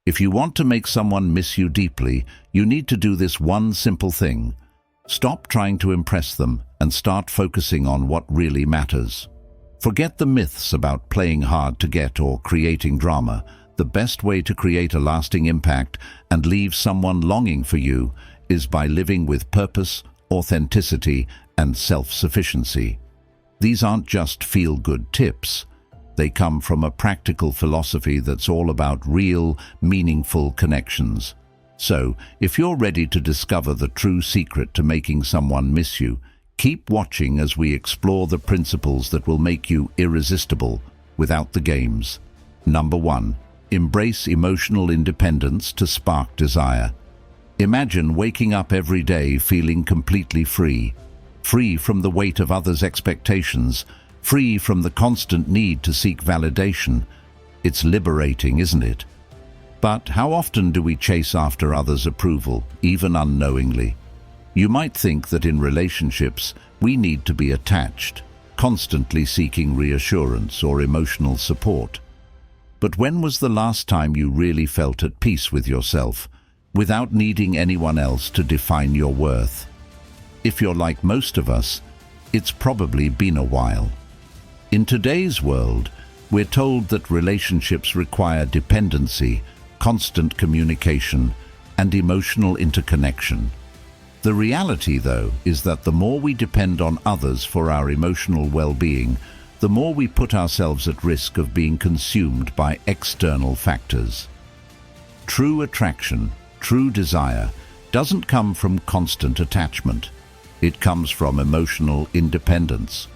If you want to make someone miss you deeply, you need to do this one simple thing. Stop trying to impress them and start focusing on what really matters. Forget the myths about playing hard to get or creating drama. The best way to create a lasting impact and leave someone longing for you is by living with purpose, authenticity, and self-sufficiency. These aren't just feel-good tips. They come from a practical philosophy that's all about real, meaningful connections. So, if you're ready to discover the true secret to making someone miss you, keep watching as we explore the principles that will make you irresistible without the games. Number 1. Embrace emotional independence to spark desire. Imagine waking up every day feeling completely free. Free from the weight of others' expectations, free from the constant need to seek validation. It's liberating, isn't it? But how often do we chase after others' approval, even unknowingly? You might think that in relationships, we need to be attached, constantly seeking reassurance or emotional support. But when was the last time you really felt at peace with yourself, without needing anyone else to define your worth? If you're like most of us, it's probably been a while. In today's world, we're told that relationships require dependency, constant communication, and emotional interconnection. The reality, though, is that the more we depend on others for our emotional well-being, the more we put ourselves at risk of being consumed by external factors. True attraction, true desire, doesn't come from constant attachment. It comes from emotional independence.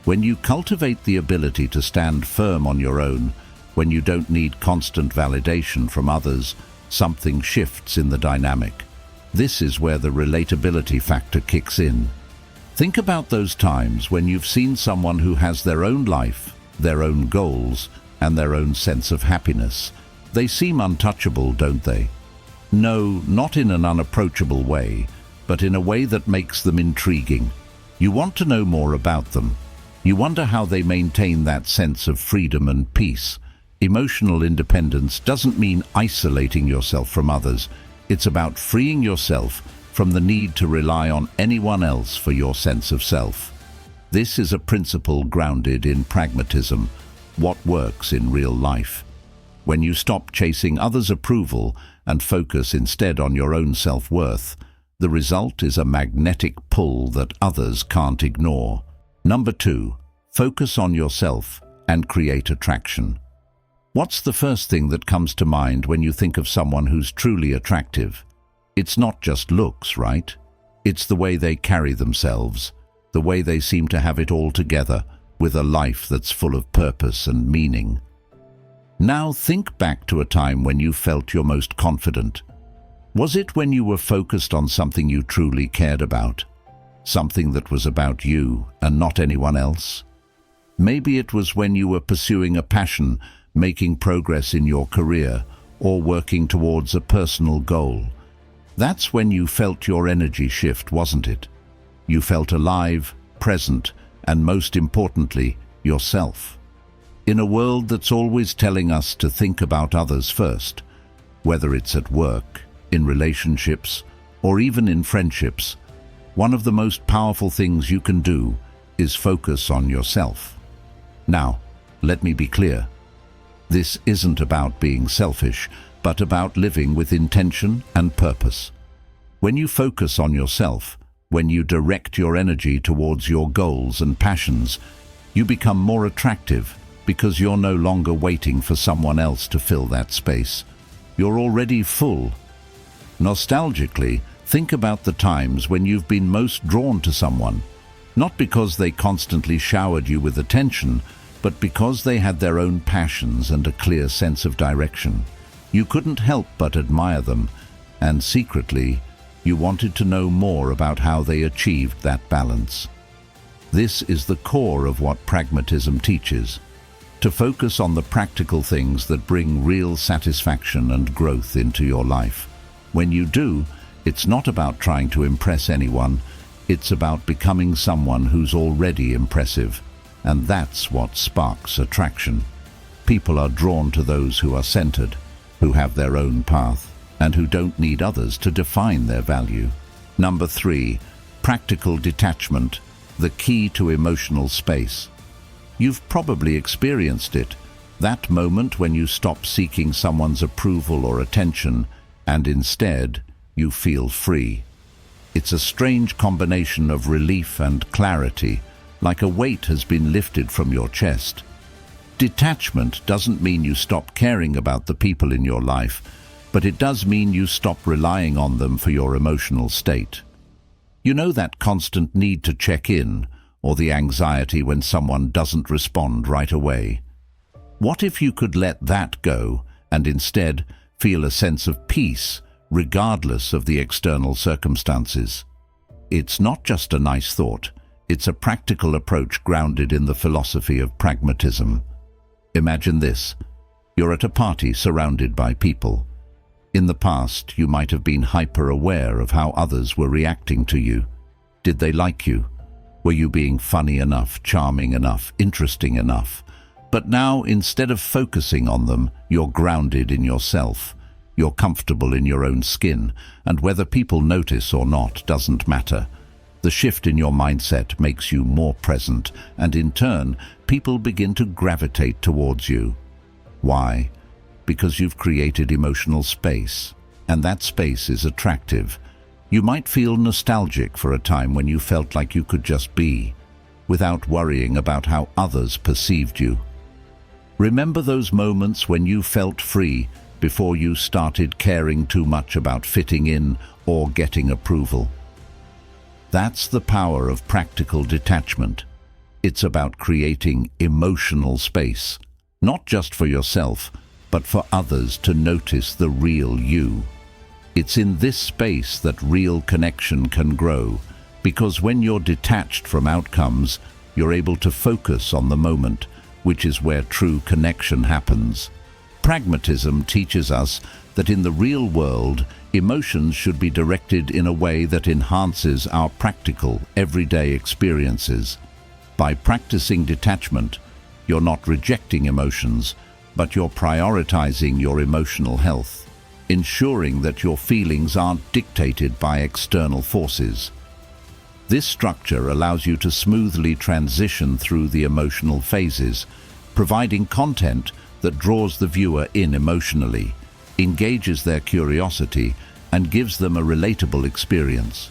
When you cultivate the ability to stand firm on your own, when you don't need constant validation from others, something shifts in the dynamic. This is where the relatability factor kicks in. Think about those times when you've seen someone who has their own life, their own goals, and their own sense of happiness. They seem untouchable, don't they? No, not in an unapproachable way, but in a way that makes them intriguing. You want to know more about them. You wonder how they maintain that sense of freedom and peace. Emotional independence doesn't mean isolating yourself from others. It's about freeing yourself from the need to rely on anyone else for your sense of self. This is a principle grounded in pragmatism, what works in real life. When you stop chasing others' approval and focus instead on your own self-worth, the result is a magnetic pull that others can't ignore. Number 2, focus on yourself and create attraction. What's the first thing that comes to mind when you think of someone who's truly attractive? It's not just looks, right? It's the way they carry themselves, the way they seem to have it all together, with a life that's full of purpose and meaning. Now think back to a time when you felt your most confident. Was it when you were focused on something you truly cared about? Something that was about you and not anyone else? Maybe it was when you were pursuing a passion, making progress in your career, or working towards a personal goal. That's when you felt your energy shift, wasn't it? You felt alive, present, and most importantly, yourself. In a world that's always telling us to think about others first, whether it's at work, in relationships, or even in friendships, one of the most powerful things you can do is focus on yourself. Now, let me be clear. This isn't about being selfish, but about living with intention and purpose. When you focus on yourself, when you direct your energy towards your goals and passions, you become more attractive because you're no longer waiting for someone else to fill that space. You're already full. Nostalgically, think about the times when you've been most drawn to someone, not because they constantly showered you with attention, but because they had their own passions and a clear sense of direction. You couldn't help but admire them, and secretly, you wanted to know more about how they achieved that balance. This is the core of what pragmatism teaches, to focus on the practical things that bring real satisfaction and growth into your life. When you do, it's not about trying to impress anyone, it's about becoming someone who's already impressive. And that's what sparks attraction. People are drawn to those who are centered, who have their own path, and who don't need others to define their value. Number 3, practical detachment, the key to emotional space. You've probably experienced it, that moment when you stop seeking someone's approval or attention, and instead, you feel free. It's a strange combination of relief and clarity, like a weight has been lifted from your chest. Detachment doesn't mean you stop caring about the people in your life, but it does mean you stop relying on them for your emotional state. You know, that constant need to check in, or the anxiety when someone doesn't respond right away. What if you could let that go and instead feel a sense of peace, regardless of the external circumstances? It's not just a nice thought, it's a practical approach grounded in the philosophy of pragmatism. Imagine this: you're at a party surrounded by people. In the past, you might have been hyper-aware of how others were reacting to you. Did they like you? Were you being funny enough, charming enough, interesting enough? But now, instead of focusing on them, you're grounded in yourself. You're comfortable in your own skin, and whether people notice or not doesn't matter. The shift in your mindset makes you more present, and in turn, people begin to gravitate towards you. Why? Because you've created emotional space, and that space is attractive. You might feel nostalgic for a time when you felt like you could just be, without worrying about how others perceived you. Remember those moments when you felt free before you started caring too much about fitting in or getting approval. That's the power of practical detachment. It's about creating emotional space, not just for yourself, but for others to notice the real you. It's in this space that real connection can grow, because when you're detached from outcomes, you're able to focus on the moment, which is where true connection happens. Pragmatism teaches us that in the real world, emotions should be directed in a way that enhances our practical, everyday experiences. By practicing detachment, you're not rejecting emotions, but you're prioritizing your emotional health, ensuring that your feelings aren't dictated by external forces. This structure allows you to smoothly transition through the emotional phases, providing content that draws the viewer in emotionally, engages their curiosity, and gives them a relatable experience.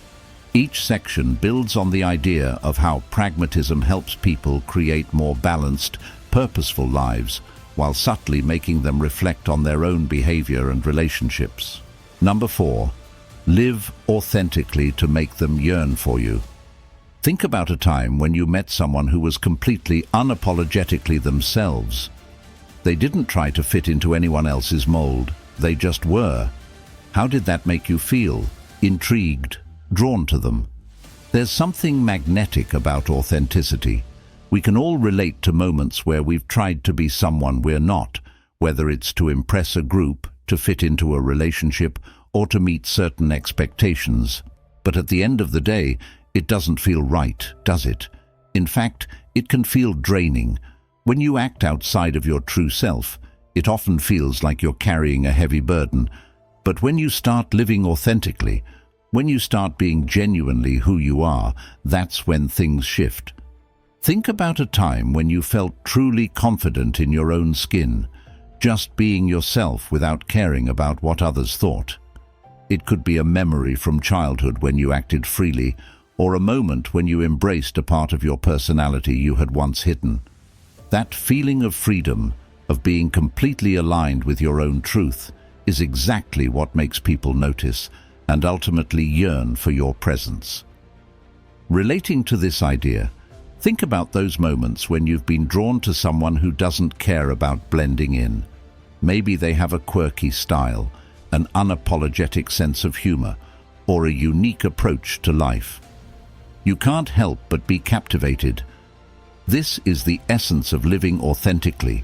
Each section builds on the idea of how pragmatism helps people create more balanced, purposeful lives, while subtly making them reflect on their own behavior and relationships. Number 4, live authentically to make them yearn for you. Think about a time when you met someone who was completely unapologetically themselves. They didn't try to fit into anyone else's mold, they just were. How did that make you feel? Intrigued? Drawn to them? There's something magnetic about authenticity. We can all relate to moments where we've tried to be someone we're not, whether it's to impress a group, to fit into a relationship, or to meet certain expectations. But at the end of the day, it doesn't feel right, does it? In fact, it can feel draining. When you act outside of your true self, it often feels like you're carrying a heavy burden. But when you start living authentically, when you start being genuinely who you are, that's when things shift. Think about a time when you felt truly confident in your own skin, just being yourself without caring about what others thought. It could be a memory from childhood when you acted freely, or a moment when you embraced a part of your personality you had once hidden. That feeling of freedom, of being completely aligned with your own truth, is exactly what makes people notice and ultimately yearn for your presence. Relating to this idea, think about those moments when you've been drawn to someone who doesn't care about blending in. Maybe they have a quirky style, an unapologetic sense of humor, or a unique approach to life. You can't help but be captivated. This is the essence of living authentically.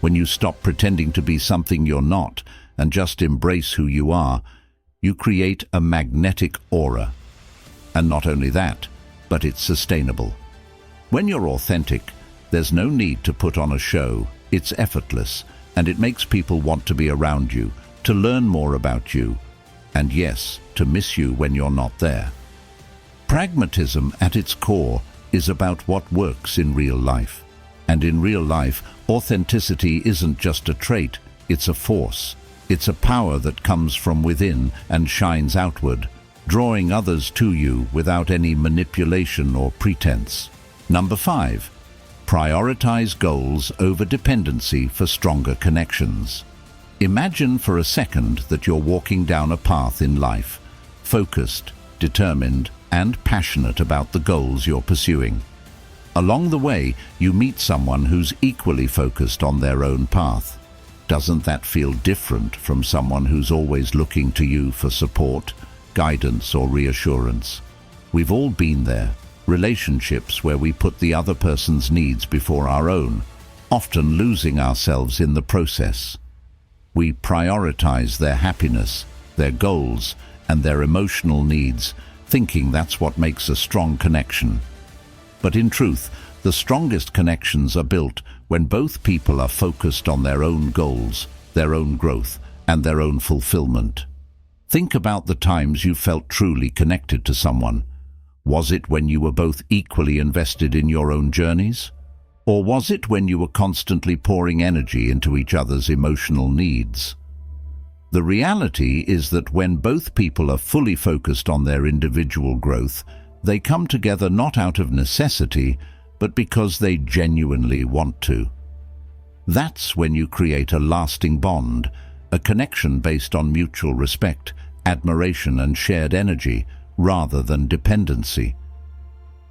When you stop pretending to be something you're not and just embrace who you are, you create a magnetic aura. And not only that, but it's sustainable. When you're authentic, there's no need to put on a show. It's effortless, and it makes people want to be around you, to learn more about you, and yes, to miss you when you're not there. Pragmatism at its core is about what works in real life. And in real life, authenticity isn't just a trait, it's a force. It's a power that comes from within and shines outward, drawing others to you without any manipulation or pretense. Number 5. Prioritize goals over dependency for stronger connections. Imagine for a second that you're walking down a path in life, focused, determined, and passionate about the goals you're pursuing. Along the way, you meet someone who's equally focused on their own path. Doesn't that feel different from someone who's always looking to you for support, guidance, or reassurance? We've all been there. Relationships where we put the other person's needs before our own, often losing ourselves in the process. We prioritize their happiness, their goals, and their emotional needs, thinking that's what makes a strong connection. But in truth, the strongest connections are built when both people are focused on their own goals, their own growth, and their own fulfillment. Think about the times you felt truly connected to someone. Was it when you were both equally invested in your own journeys? Or was it when you were constantly pouring energy into each other's emotional needs? The reality is that when both people are fully focused on their individual growth, they come together not out of necessity, but because they genuinely want to. That's when you create a lasting bond, a connection based on mutual respect, admiration, and shared energy, rather than dependency.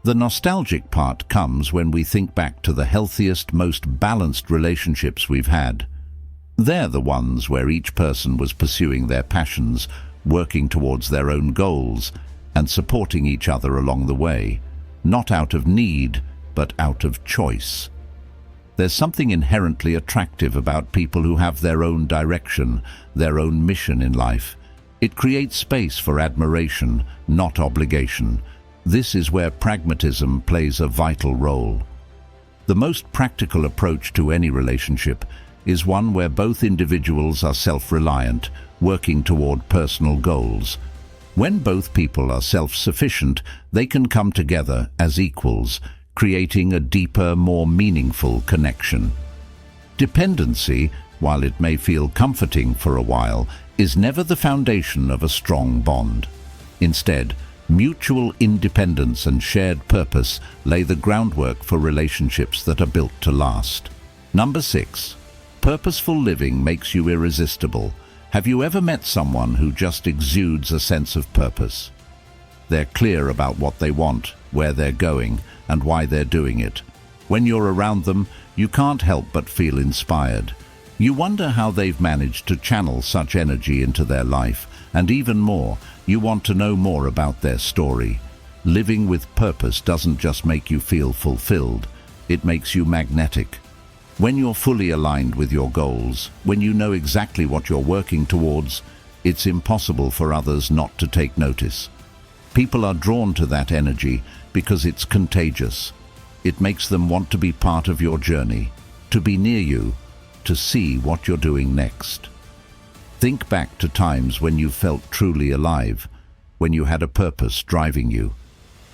The nostalgic part comes when we think back to the healthiest, most balanced relationships we've had. They're the ones where each person was pursuing their passions, working towards their own goals, and supporting each other along the way, not out of need, but out of choice. There's something inherently attractive about people who have their own direction, their own mission in life. It creates space for admiration, not obligation. This is where pragmatism plays a vital role. The most practical approach to any relationship is one where both individuals are self-reliant, working toward personal goals. When both people are self-sufficient, they can come together as equals, creating a deeper, more meaningful connection. Dependency, while it may feel comforting for a while, is never the foundation of a strong bond. Instead, mutual independence and shared purpose lay the groundwork for relationships that are built to last. Number 6. Purposeful living makes you irresistible. Have you ever met someone who just exudes a sense of purpose? They're clear about what they want, where they're going, and why they're doing it. When you're around them, you can't help but feel inspired. You wonder how they've managed to channel such energy into their life, and even more, you want to know more about their story. Living with purpose doesn't just make you feel fulfilled, it makes you magnetic. When you're fully aligned with your goals, when you know exactly what you're working towards, it's impossible for others not to take notice. People are drawn to that energy because it's contagious. It makes them want to be part of your journey, to be near you, to see what you're doing next. Think back to times when you felt truly alive, when you had a purpose driving you.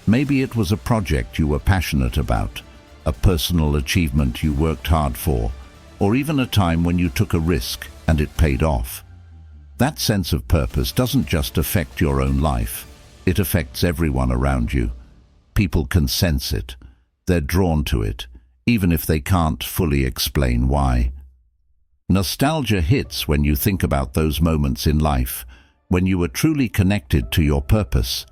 Maybe it was a project you were passionate about, a personal achievement you worked hard for, or even a time when you took a risk and it paid off. That sense of purpose doesn't just affect your own life, it affects everyone around you. People can sense it. They're drawn to it, even if they can't fully explain why. Nostalgia hits when you think about those moments in life, when you were truly connected to your purpose,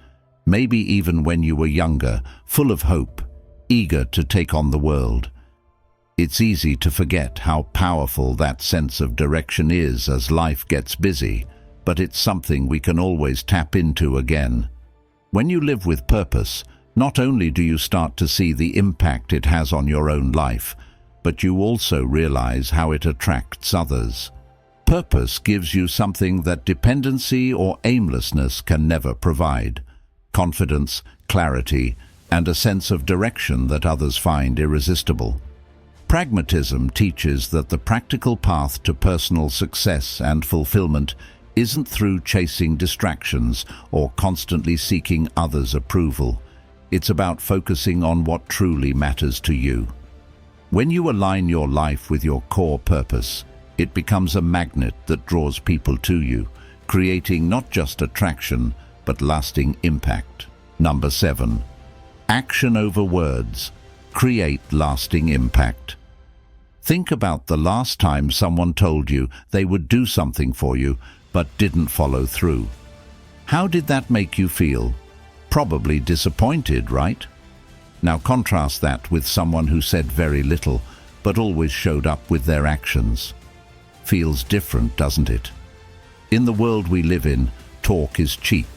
maybe even when you were younger, full of hope, eager to take on the world. It's easy to forget how powerful that sense of direction is as life gets busy, but it's something we can always tap into again. When you live with purpose, not only do you start to see the impact it has on your own life, but you also realize how it attracts others. Purpose gives you something that dependency or aimlessness can never provide: confidence, clarity, and a sense of direction that others find irresistible. Pragmatism teaches that the practical path to personal success and fulfillment isn't through chasing distractions or constantly seeking others' approval. It's about focusing on what truly matters to you. When you align your life with your core purpose, it becomes a magnet that draws people to you, creating not just attraction, but lasting impact. Number 7. Action over words. Create lasting impact. Think about the last time someone told you they would do something for you, but didn't follow through. How did that make you feel? Probably disappointed, right? Now contrast that with someone who said very little, but always showed up with their actions. Feels different, doesn't it? In the world we live in, talk is cheap.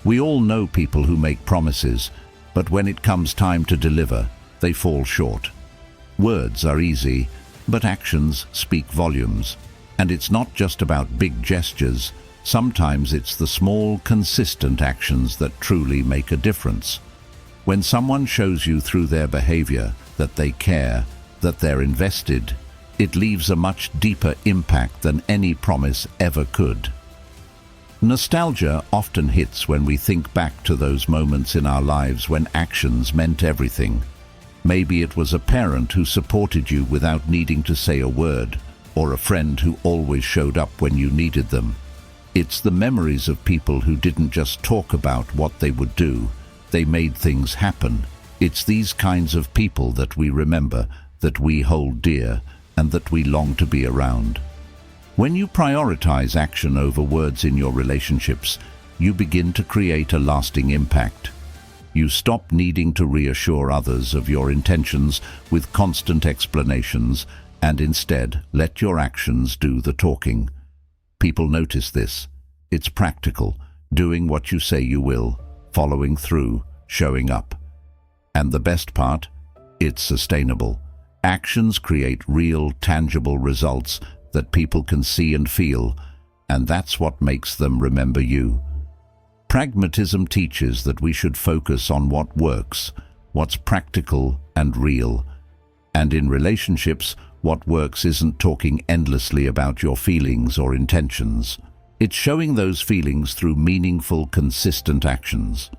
We all know people who make promises, but when it comes time to deliver, they fall short. Words are easy, but actions speak volumes. And it's not just about big gestures. Sometimes it's the small, consistent actions that truly make a difference. When someone shows you through their behavior that they care, that they're invested, it leaves a much deeper impact than any promise ever could. Nostalgia often hits when we think back to those moments in our lives when actions meant everything. Maybe it was a parent who supported you without needing to say a word, or a friend who always showed up when you needed them. It's the memories of people who didn't just talk about what they would do, they made things happen. It's these kinds of people that we remember, that we hold dear, and that we long to be around. When you prioritize action over words in your relationships, you begin to create a lasting impact. You stop needing to reassure others of your intentions with constant explanations, and instead let your actions do the talking. People notice this. It's practical, doing what you say you will, following through, showing up. And the best part? It's sustainable. Actions create real, tangible results that people can see and feel, and that's what makes them remember you. Pragmatism teaches that we should focus on what works, what's practical and real. And in relationships, what works isn't talking endlessly about your feelings or intentions. It's showing those feelings through meaningful, consistent actions.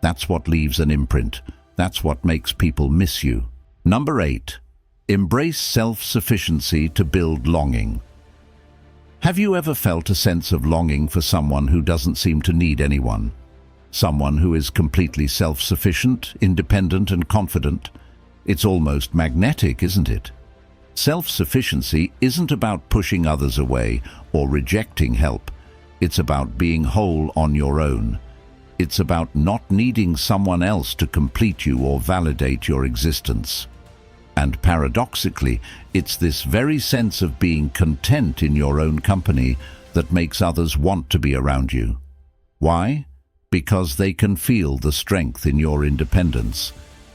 That's what leaves an imprint. That's what makes people miss you. Number 8. Embrace self-sufficiency to build longing. Have you ever felt a sense of longing for someone who doesn't seem to need anyone? Someone who is completely self-sufficient, independent and confident? It's almost magnetic, isn't it? Self-sufficiency isn't about pushing others away or rejecting help. It's about being whole on your own. It's about not needing someone else to complete you or validate your existence. And paradoxically, it's this very sense of being content in your own company that makes others want to be around you. Why? Because they can feel the strength in your independence.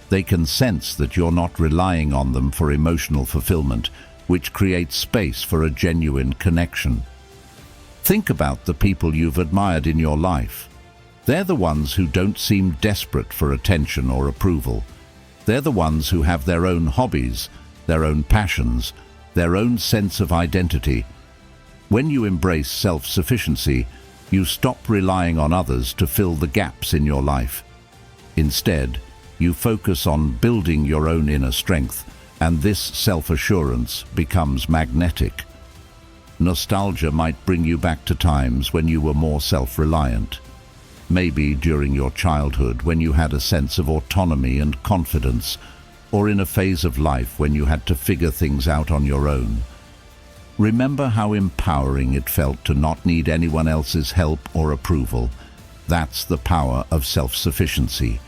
They can sense that you're not relying on them for emotional fulfillment, which creates space for a genuine connection. Think about the people you've admired in your life. They're the ones who don't seem desperate for attention or approval. They're the ones who have their own hobbies, their own passions, their own sense of identity. When you embrace self-sufficiency, you stop relying on others to fill the gaps in your life. Instead, you focus on building your own inner strength, and this self-assurance becomes magnetic. Nostalgia might bring you back to times when you were more self-reliant. Maybe during your childhood when you had a sense of autonomy and confidence, or in a phase of life when you had to figure things out on your own. Remember how empowering it felt to not need anyone else's help or approval. That's the power of self-sufficiency.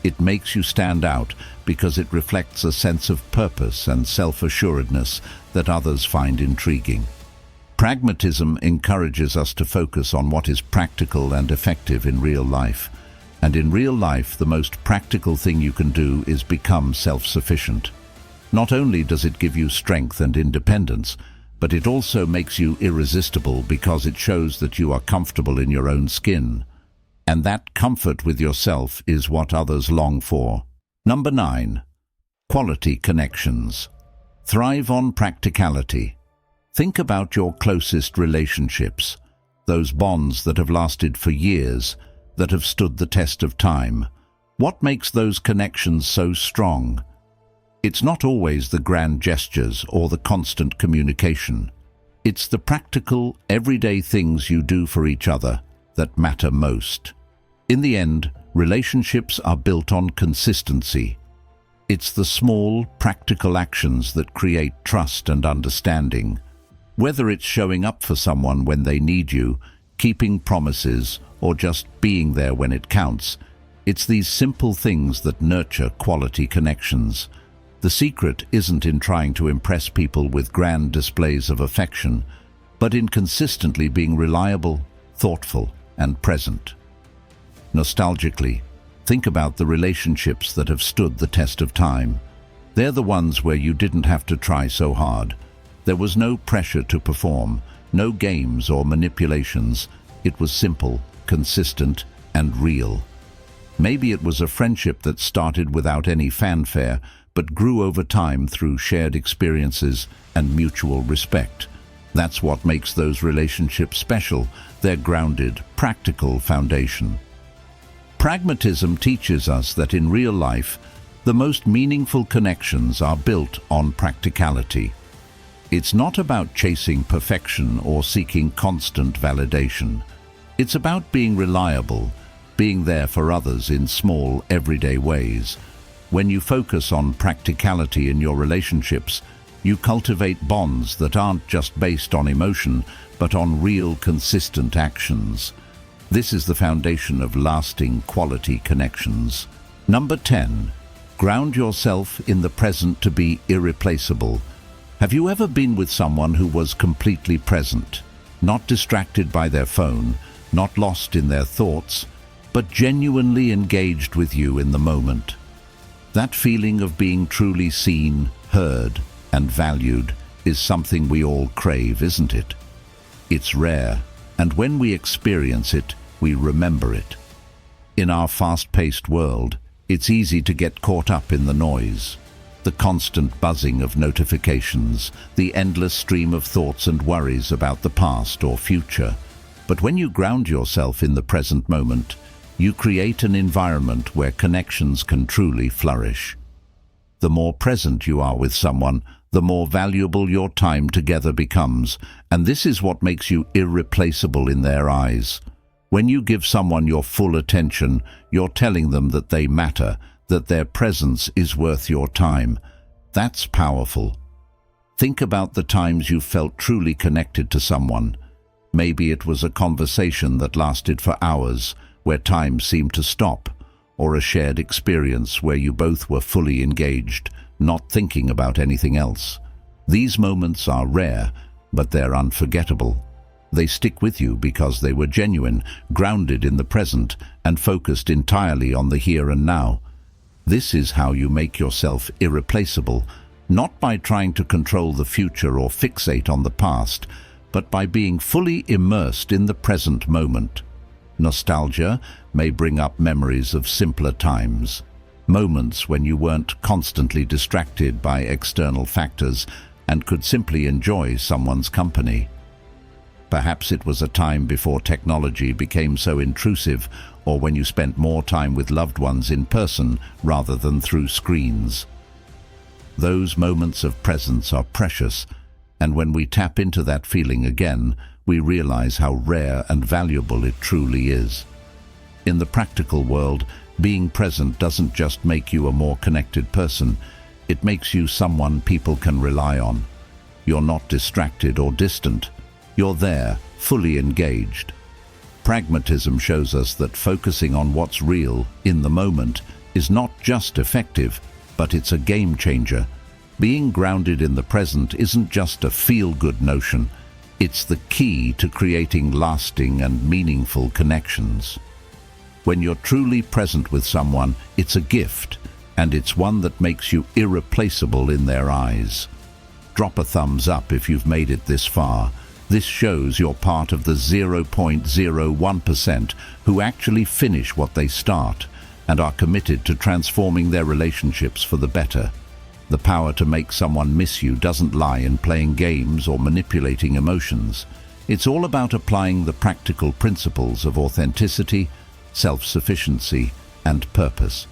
It makes you stand out because it reflects a sense of purpose and self-assuredness that others find intriguing. Pragmatism encourages us to focus on what is practical and effective in real life. And in real life, the most practical thing you can do is become self-sufficient. Not only does it give you strength and independence, but it also makes you irresistible because it shows that you are comfortable in your own skin. And that comfort with yourself is what others long for. Number 9. Quality connections. Thrive on practicality. Think about your closest relationships, those bonds that have lasted for years, that have stood the test of time. What makes those connections so strong? It's not always the grand gestures or the constant communication. It's the practical, everyday things you do for each other that matter most. In the end, relationships are built on consistency. It's the small, practical actions that create trust and understanding. Whether it's showing up for someone when they need you, keeping promises, or just being there when it counts, it's these simple things that nurture quality connections. The secret isn't in trying to impress people with grand displays of affection, but in consistently being reliable, thoughtful, and present. Nostalgically, think about the relationships that have stood the test of time. They're the ones where you didn't have to try so hard. There was no pressure to perform, no games or manipulations. It was simple, consistent, and real. Maybe it was a friendship that started without any fanfare, but grew over time through shared experiences and mutual respect. That's what makes those relationships special, their grounded, practical foundation. Pragmatism teaches us that in real life, the most meaningful connections are built on practicality. It's not about chasing perfection or seeking constant validation. It's about being reliable, being there for others in small, everyday ways. When you focus on practicality in your relationships, you cultivate bonds that aren't just based on emotion, but on real, consistent actions. This is the foundation of lasting, quality connections. Number 10. Ground yourself in the present to be irreplaceable. Have you ever been with someone who was completely present, not distracted by their phone, not lost in their thoughts, but genuinely engaged with you in the moment? That feeling of being truly seen, heard, and valued is something we all crave, isn't it? It's rare, and when we experience it, we remember it. In our fast-paced world, it's easy to get caught up in the noise. The constant buzzing of notifications, the endless stream of thoughts and worries about the past or future. But when you ground yourself in the present moment, you create an environment where connections can truly flourish. The more present you are with someone, the more valuable your time together becomes, and this is what makes you irreplaceable in their eyes. When you give someone your full attention, you're telling them that they matter, that their presence is worth your time. That's powerful. Think about the times you felt truly connected to someone. Maybe it was a conversation that lasted for hours, where time seemed to stop, or a shared experience where you both were fully engaged, not thinking about anything else. These moments are rare, but they're unforgettable. They stick with you because they were genuine, grounded in the present, and focused entirely on the here and now. This is how you make yourself irreplaceable, not by trying to control the future or fixate on the past, but by being fully immersed in the present moment. Nostalgia may bring up memories of simpler times, moments when you weren't constantly distracted by external factors and could simply enjoy someone's company. Perhaps it was a time before technology became so intrusive, or when you spent more time with loved ones in person rather than through screens. Those moments of presence are precious, and when we tap into that feeling again, we realize how rare and valuable it truly is. In the practical world, being present doesn't just make you a more connected person, it makes you someone people can rely on. You're not distracted or distant. You're there, fully engaged. Pragmatism shows us that focusing on what's real, in the moment, is not just effective, but it's a game changer. Being grounded in the present isn't just a feel-good notion. It's the key to creating lasting and meaningful connections. When you're truly present with someone, it's a gift, and it's one that makes you irreplaceable in their eyes. Drop a thumbs up if you've made it this far. This shows you're part of the 0.01% who actually finish what they start and are committed to transforming their relationships for the better. The power to make someone miss you doesn't lie in playing games or manipulating emotions. It's all about applying the practical principles of authenticity, self-sufficiency, and purpose.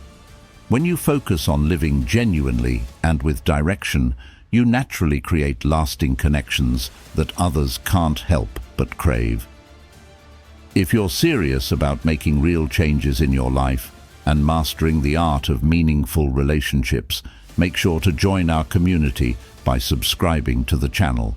When you focus on living genuinely and with direction, you naturally create lasting connections that others can't help but crave. If you're serious about making real changes in your life and mastering the art of meaningful relationships, make sure to join our community by subscribing to the channel.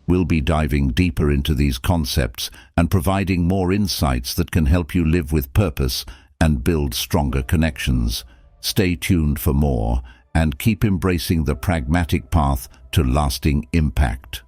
We'll be diving deeper into these concepts and providing more insights that can help you live with purpose and build stronger connections. Stay tuned for more and keep embracing the pragmatic path to lasting impact.